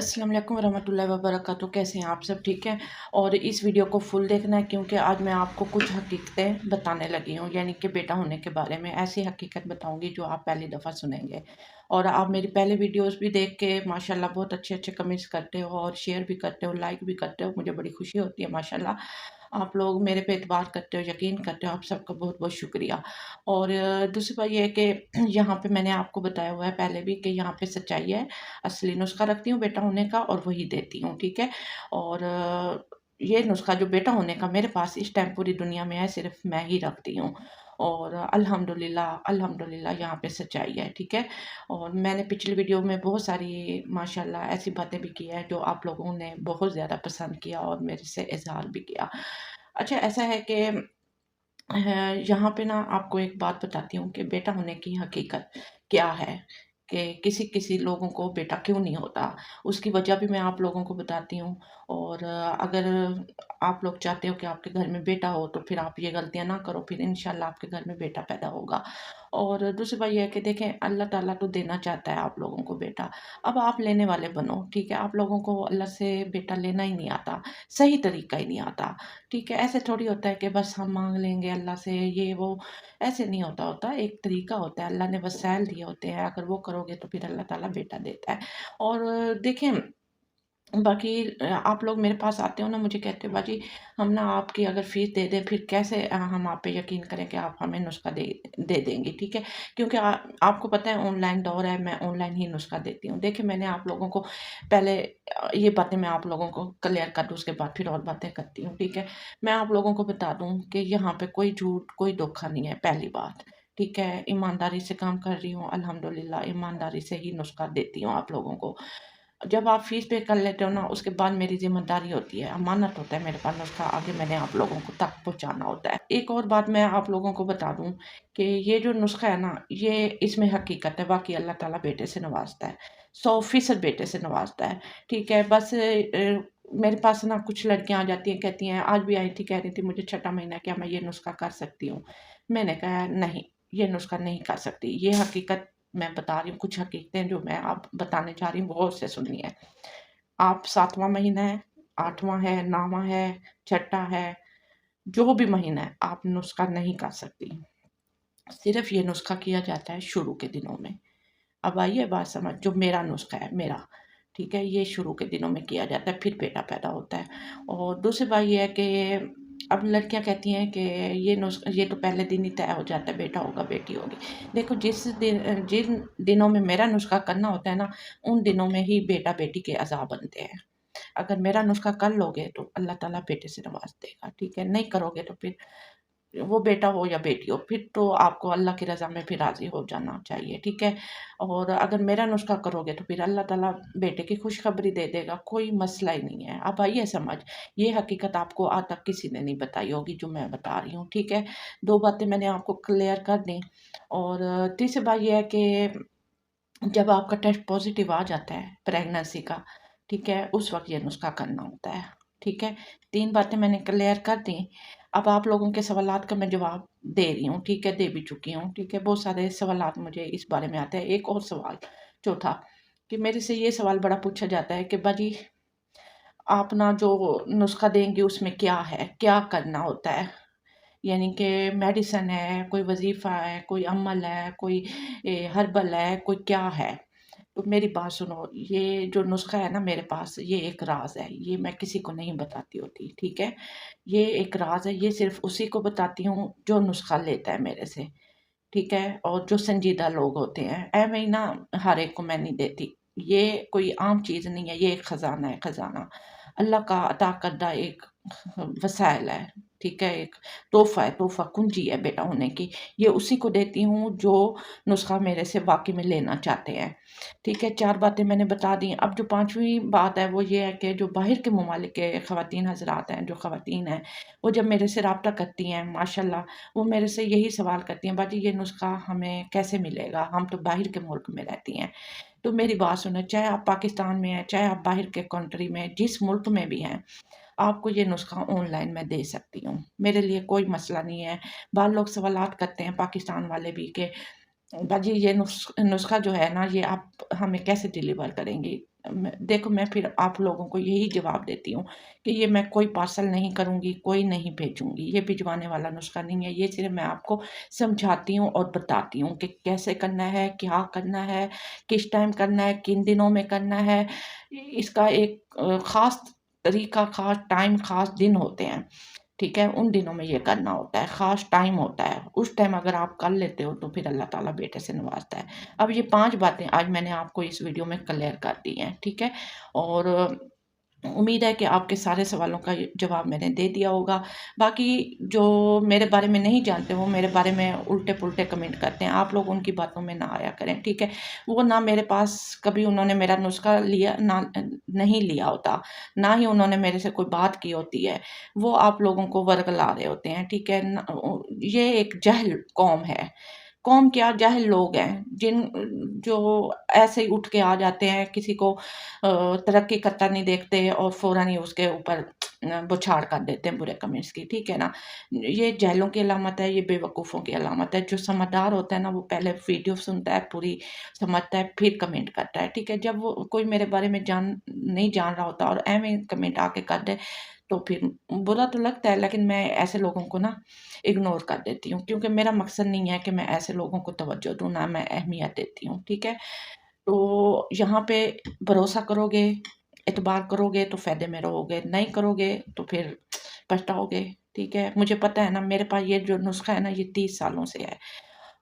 अस्सलाम वालेकुम रहमतुल्लाहि व बरकातहू। कैसे हैं आप सब? ठीक हैं। और इस वीडियो को फुल देखना है क्योंकि आज मैं आपको कुछ हकीकतें बताने लगी हूँ, यानी कि बेटा होने के बारे में ऐसी हकीकत बताऊँगी जो आप पहली दफ़ा सुनेंगे। और आप मेरी पहले वीडियोस भी देख के माशाल्लाह बहुत अच्छे-अच्छे कमेंट्स करते हो और शेयर भी करते हो, लाइक भी करते हो, मुझे बड़ी खुशी होती है माशाल्लाह। आप लोग मेरे पे एतबार करते हो, यकीन करते हो, आप सबका बहुत-बहुत शुक्रिया। और दूसरी बात ये है कि यहाँ पे मैंने आपको बताया हुआ है पहले भी कि यहाँ पे सच्चाई है, असली नुस्ख़ा रखती हूँ बेटा होने का और वही देती हूँ, ठीक है? और ये नुस्ख़ा जो बेटा होने का मेरे पास इस टाइम पूरी दुनिया में है, सिर्फ़ मैं ही रखती हूँ। और अल्हम्दुलिल्लाह, अल्हम्दुलिल्लाह यहाँ पे सच्चाई है, ठीक है? और मैंने पिछली वीडियो में बहुत सारी माशाल्लाह ऐसी बातें भी की हैं जो आप लोगों ने बहुत ज़्यादा पसंद किया और मेरे से इज़हार भी किया। अच्छा ऐसा है कि यहाँ पे ना आपको एक बात बताती हूँ कि बेटा होने की हकीकत क्या है, कि किसी-किसी लोगों को बेटा क्यों नहीं होता, उसकी वजह भी मैं आप लोगों को बताती हूँ। और अगर आप लोग चाहते हो कि आपके घर में बेटा हो, तो फिर आप ये गलतियाँ ना करो, फिर इंशाल्लाह आपके घर में बेटा पैदा होगा। और दूसरी बात ये है कि देखें अल्लाह ताला तो देना चाहता है आप लोगों को बेटा, अब आप लेने वाले बनो, ठीक है? आप लोगों को अल्लाह से बेटा लेना ही नहीं आता, सही तरीका ही नहीं आता। ठीक है, ऐसे थोड़ी होता है कि बस हम माँग लेंगे अल्लाह से ये वो, ऐसे नहीं होता, एक तरीका होता है, अल्लाह ने वसाइल दिए होते हैं, अगर वो करोगे तो फिर अल्लाह ताला बेटा देता है। और देखें बाकी आप लोग मेरे पास आते हो ना मुझे कहते हो बाजी हम ना आपकी अगर फ़ीस दे दें फिर कैसे हम आप पे यकीन करें कि आप हमें नुस्ख़ा दे देंगी, ठीक है? क्योंकि आपको पता है ऑनलाइन दौर है, मैं ऑनलाइन ही नुस्ख़ा देती हूँ। देखिए मैंने आप लोगों को पहले ये बातें मैं आप लोगों को क्लियर कर दूँ उसके बाद फिर और बातें करती हूँ, ठीक है? मैं आप लोगों को बता दूँ कि यहाँ पे कोई झूठ, कोई धोखा नहीं है पहली बात, ठीक है? ईमानदारी से काम कर रही हूँ अल्हम्दुलिल्लाह, ईमानदारी से ही नुस्ख़ा देती हूँ आप लोगों को। जब आप फ़ीस पे कर लेते हो ना, उसके बाद मेरी ज़िम्मेदारी होती है, अमानत होता है मेरे पास नुस्ख़ा आगे मैंने आप लोगों को तक पहुँचाना होता है। एक और बात मैं आप लोगों को बता दूँ कि ये जो नुस्ख़ा है ना, ये इसमें हकीकत है, वाक़ई अल्लाह ताला बेटे से नवाज़ता है, 100% बेटे से नवाज़ता है, ठीक है? बस मेरे पास ना कुछ लड़कियाँ आ जाती हैं, कहती हैं आज भी आई थी, कह रही थी मुझे छठा महीना है, क्या मैं ये नुस्ख़ा कर सकती हूँ? मैंने कहा नहीं, ये नुस्ख़ा नहीं कर सकती, ये हकीकत मैं बता रही हूँ, कुछ हकीकतें जो मैं आप बताने जा रही हूँ, गौर से सुनिए। आप 7वाँ महीना है, 8वाँ है, 9वाँ है, छठा है, जो भी महीना है, आप नुस्ख़ा नहीं कर सकती। सिर्फ़ ये नुस्ख़ा किया जाता है शुरू के दिनों में। अब आई है बात समझ, जो मेरा नुस्ख़ा है, मेरा, ठीक है? ये शुरू के दिनों में किया जाता है, फिर बेटा पैदा होता है। और दूसरी बात ये है कि अब लड़कियाँ कहती हैं कि ये तो पहले दिन ही तय हो जाता है, बेटा होगा, बेटी होगी। देखो जिन दिनों में मेरा नुस्ख़ा करना होता है ना, उन दिनों में ही बेटा-बेटी के अज़ा बनते हैं। अगर मेरा नुस्ख़ा कर लोगे तो अल्लाह ताला बेटे से नवाज़ देगा, ठीक है? नहीं करोगे तो फिर वो बेटा हो या बेटी हो, फिर तो आपको अल्लाह की रज़ा में फिर राज़ी हो जाना चाहिए, ठीक है? और अगर मेरा नुस्ख़ा करोगे तो फिर अल्लाह ताला बेटे की खुशखबरी दे देगा, कोई मसला ही नहीं है। अब आई है समझ, ये हकीकत आपको आज तक किसी ने नहीं बताई होगी जो मैं बता रही हूँ, ठीक है? 2 बातें मैंने आपको क्लियर कर दी। और तीसरी बात ये है कि जब आपका टेस्ट पॉज़िटिव आ जाता है प्रेग्नेंसी का, ठीक है? उस वक़्त ये नुस्ख़ा करना होता है, ठीक है? 3 बातें मैंने क्लियर कर दी। अब आप लोगों के सवालात का मैं जवाब दे रही हूँ, ठीक है? दे भी चुकी हूँ, ठीक है? बहुत सारे सवालात मुझे इस बारे में आते हैं। एक और सवाल, चौथा, कि मेरे से ये सवाल बड़ा पूछा जाता है कि बाजी आप ना जो नुस्ख़ा देंगी उसमें क्या है? क्या करना होता है? यानी कि मेडिसिन है, कोई वज़ीफ़ा है, कोई अमल है, कोई हर्बल है, कोई क्या है? तो मेरी बात सुनो, ये जो नुस्ख़ा है ना मेरे पास, ये एक राज़ है, ये मैं किसी को नहीं बताती होती, ठीक है? ये एक राज़ है, ये सिर्फ़ उसी को बताती हूँ जो नुस्ख़ा लेता है मेरे से, ठीक है? और जो संजीदा लोग होते हैं, ऐवें ही ना हर एक को मैं नहीं देती। ये कोई आम चीज़ नहीं है, ये एक ख़ज़ाना है, ख़ज़ाना। अल्लाह का अता करदा एक वसाइल है, ठीक है? एक तोहफ़ा है, तोहफ़ा कुंजी है बेटा होने की। ये उसी को देती हूँ जो नुस्ख़ा मेरे से वाक़ई में लेना चाहते हैं, ठीक है? 4 बातें मैंने बता दी। अब जो 5वीं बात है वो ये है कि जो बाहर के ममालिक के ख़वातीन हज़रात हैं, जो ख़वातीन हैं, वो जब मेरे से राब्ता करती हैं माशाल्लाह, वो मेरे से यही सवाल करती हैं, "बाजी ये नुस्ख़ा हमें कैसे मिलेगा? हम तो बाहर के मुल्क में रहती हैं।" तो मेरी बात सुनो, चाहे आप पाकिस्तान में हैं, चाहे आप बाहर के कंट्री में, जिस मुल्क में भी हैं, आपको ये नुस्ख़ा ऑनलाइन मैं दे सकती हूँ। मेरे लिए कोई मसला नहीं है। बाद लोग सवालात करते हैं पाकिस्तान वाले भी कि बाजी ये नुस्ख़ा जो है ना, ये आप हमें कैसे डिलीवर करेंगी? देखो मैं फिर आप लोगों को यही जवाब देती हूँ कि ये मैं कोई पार्सल नहीं करूँगी, कोई नहीं भेजूँगी, ये भिजवाने वाला नुस्खा नहीं है। ये सिर्फ़ मैं आपको समझाती हूँ और बताती हूँ कि कैसे करना है, क्या करना है, किस टाइम करना है, किन दिनों में करना है। इसका एक ख़ास तरीका, ख़ास टाइम, ख़ास दिन होते हैं। ठीक है? उन दिनों में ये करना होता है, ख़ास टाइम होता है। उस टाइम अगर आप कर लेते हो तो फिर अल्लाह ताला बेटे से नवाज़ता है। अब ये 5 बातें आज मैंने आपको इस वीडियो में क्लियर कर दी हैं, ठीक है? और उम्मीद है कि आपके सारे सवालों का जवाब मैंने दे दिया होगा। बाकी जो मेरे बारे में नहीं जानते, वो मेरे बारे में उल्टे-पुल्टे कमेंट करते हैं। आप लोग उनकी बातों में ना आया करें, ठीक है? वो ना मेरे पास कभी उन्होंने मेरा नुस्ख़ा लिया ना नहीं लिया होता, ना ही उन्होंने मेरे से कोई बात की होती है। वो आप लोगों को वर्गला रहे होते हैं, ठीक है? ये एक जहल कौम है। कौम क्या, जाहिल लोग हैं जो ऐसे ही उठ के आ जाते हैं, किसी को तरक्की करता नहीं देखते और फ़ौरन ही उसके ऊपर बौछार कर देते हैं बुरे कमेंट्स की, ठीक है ना? ये जाहिलों की अलामत है, ये बेवकूफ़ों की अलामत है। जो समझदार होता है ना, वो पहले वीडियो सुनता है, पूरी समझता है, फिर कमेंट करता है, ठीक है? जब वो कोई मेरे बारे में नहीं जान रहा होता और ऐवें कमेंट आके कर दे, तो फिर बुरा तो लगता है, लेकिन मैं ऐसे लोगों को ना इग्नोर कर देती हूँ, क्योंकि मेरा मकसद नहीं है कि मैं ऐसे लोगों को तवज्जो दूँ, ना मैं अहमियत देती हूँ, ठीक है? तो यहाँ पे भरोसा करोगे, एतबार करोगे तो फ़ायदे में रहोगे, नहीं करोगे तो फिर पछताओगे, ठीक है? मुझे पता है ना, मेरे पास ये जो नुस्ख़ा है ना, ये 30 सालों से है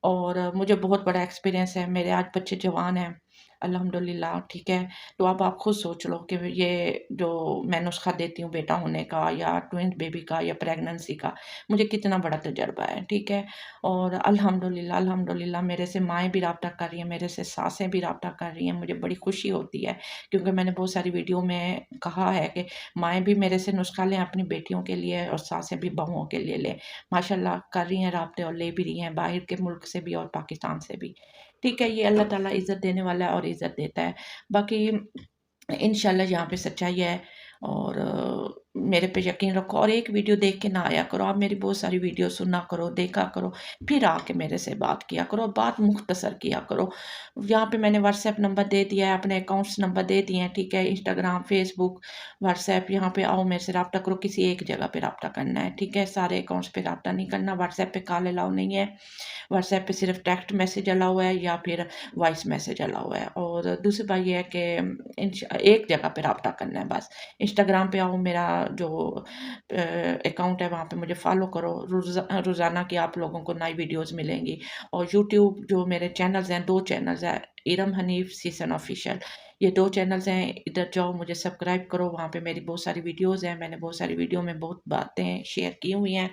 और मुझे बहुत बड़ा एक्सपीरियंस है। मेरे आज बच्चे जवान हैं, अल्हम्दुलिल्लाह, ठीक है? तो अब आप खुद सोच लो कि ये जो मैं नुस्ख़ा देती हूँ बेटा होने का या ट्विन्स बेबी का या प्रेगनेंसी का, मुझे कितना बड़ा तजुर्बा है, ठीक है? और अल्हम्दुलिल्लाह मेरे से माएँ भी राब्ता कर रही हैं, मेरे से सासें भी राब्ता कर रही हैं, मुझे बड़ी खुशी होती है, क्योंकि मैंने बहुत सारी वीडियो में कहा है कि माएँ भी मेरे से नुस्ख़ा लें अपनी बेटियों के लिए और सासें भी बहुओं के लिए लें। माशाल्लाह कर रही हैं राब्ते और ले भी रही हैं, बाहर के मुल्क से भी और पाकिस्तान से भी। ठीक है, ये अल्लाह ताला इज़्ज़त देने वाला है और इज़्ज़त देता है। बाकी इंशाल्लाह यहाँ पे सच्चाई है और मेरे पे यकीन रखो और एक वीडियो देख के ना आया करो। आप मेरी बहुत सारी वीडियो सुना करो, देखा करो, फिर आके मेरे से बात किया करो, बात मुख्तसर किया करो। यहाँ पे मैंने व्हाट्सएप नंबर दे दिया है, अपने अकाउंट्स नंबर दे दिए हैं, ठीक है? इंस्टाग्राम, फेसबुक, व्हाट्सएप, यहाँ पे आओ मेरे से राब्ता करो, किसी एक जगह पे राब्ता करना है, ठीक है? सारे अकाउंट्स पे राब्ता नहीं करना, व्हाट्सएप पे कॉल अलाउ नहीं है। व्हाट्सएप पे सिर्फ़ टेक्स्ट मैसेज अलाउ है या फिर वॉइस मैसेज अलाउ है और दूसरी बात ये है कि एक जगह पे राब्ता करना है बस। इंस्टाग्राम पे आओ, मेरा जो अकाउंट है वहाँ पे मुझे फ़ॉलो करो, रोज़ाना की आप लोगों को नई वीडियोज़ मिलेंगी और यूट्यूब जो मेरे चैनल्स हैं, 2 चैनल्स हैं, इरम हनीफ सीसन ऑफ़िशियल, ये 2 चैनल्स हैं, इधर जाओ मुझे सब्सक्राइब करो, वहाँ पे मेरी बहुत सारी वीडियोज़ हैं, मैंने बहुत सारी वीडियो में बहुत बातें शेयर की हुई हैं।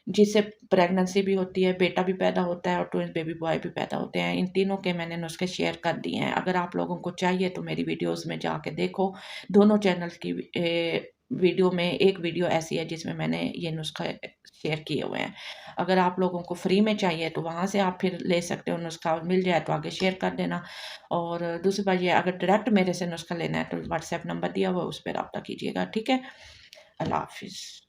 जिससे प्रेगनेंसी भी होती है, बेटा भी पैदा होता है और ट्विन्स बेबी बॉय भी पैदा होते हैं। इन तीनों के मैंने नुस्खे शेयर कर दिए हैं। अगर आप लोगों को चाहिए तो मेरी वीडियोज़ में जाके देखो। दोनों चैनल्स की वीडियो में एक वीडियो ऐसी है जिसमें मैंने ये नुस्खे शेयर किए हुए हैं। अगर आप लोगों को फ्री में चाहिए तो वहाँ से आप फिर ले सकते हो नुस्खा, मिल जाए तो आगे शेयर कर देना। और दूसरी बात ये, अगर डायरेक्ट मेरे से नुस्खा लेना है तो व्हाट्सएप नंबर दिया हुआ है, उस पे राब्ता कीजिएगा, ठीक है? अल्लाह हाफ़िज़।